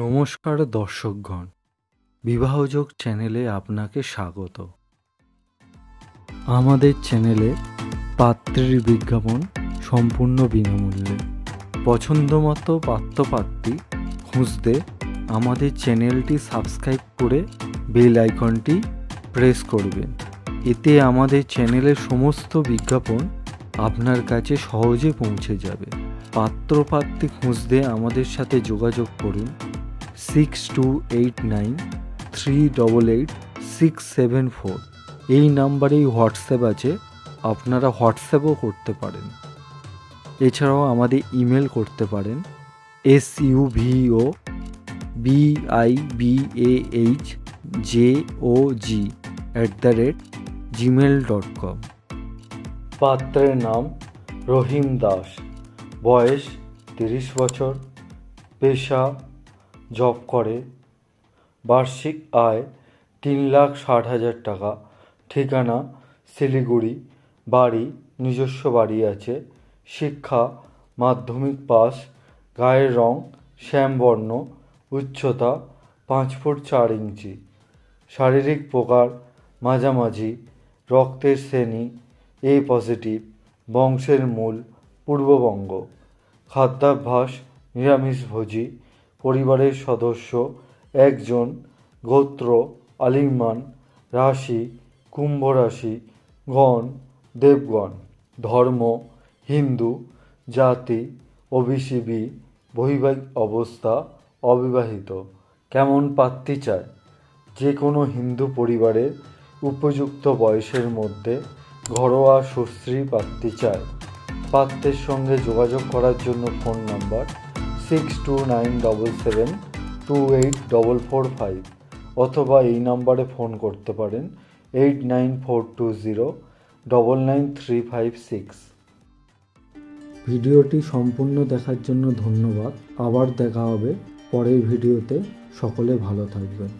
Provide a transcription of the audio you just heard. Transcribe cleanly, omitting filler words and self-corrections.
নমস্কার দর্শকগণ, বিবাহযোগ চ্যানেলে আপনাকে স্বাগত। আমাদের চ্যানেলে পাত্রের বিজ্ঞাপন সম্পূর্ণ বিনামূল্যে। পছন্দমতো পাত্রপাত্রী খুঁজতে আমাদের চ্যানেলটি সাবস্ক্রাইব করে বেল আইকনটি প্রেস করবেন। এতে আমাদের চ্যানেলের সমস্ত বিজ্ঞাপন আপনার কাছে সহজে পৌঁছে যাবে। পাত্রপাত্রী খুঁজতে আমাদের সাথে যোগাযোগ করুন 6289388674। এই নাম্বারেই হোয়াটসঅ্যাপ আছে, আপনারা হোয়াটসঅ্যাপও করতে পারেন। এছাড়াও আমাদের ইমেল করতে পারেন SUVOBIBAHJOG@gmail.com। পাত্রের নাম রহিম দাস, বয়স 30 বছর, পেশা জব করে, বার্ষিক আয় 3,60,000 টাকা, ঠিকানা শিলিগুড়ি, বাড়ি নিজস্ব বাড়ি আছে, শিক্ষা মাধ্যমিক পাস, গায়ের রং শ্যামবর্ণ, উচ্চতা 5 ফুট 4 ইঞ্চি, শারীরিক প্রকার মাঝামাঝি, রক্তের শ্রেণী এ পজিটিভ, বংশের মূল পূর্ববঙ্গ, খাদ্যাভ্যাস নিরামিষভোজী, পরিবারের সদস্য একজন, গোত্র আলিমান, রাশি কুম্ভ রাশি, গণ দেবগণ, ধর্ম হিন্দু, জাতি ওবিসি, বৈবাহিক অবস্থা অবিবাহিত। কেমন পাত্রী চায়? যে কোনো হিন্দু পরিবারের উপযুক্ত বয়সের মধ্যে ঘরোয়া সুশ্রী পাত্রী চায়। পাত্রের সঙ্গে যোগাযোগ করার জন্য ফোন নাম্বার 6297728445 অথবা এই নাম্বারে ফোন করতে পারেন 8942099356। ভিডিওটি সম্পূর্ণ দেখার জন্য ধন্যবাদ। আবার দেখা হবে পরের ভিডিওতে। সকলে ভালো থাকবেন।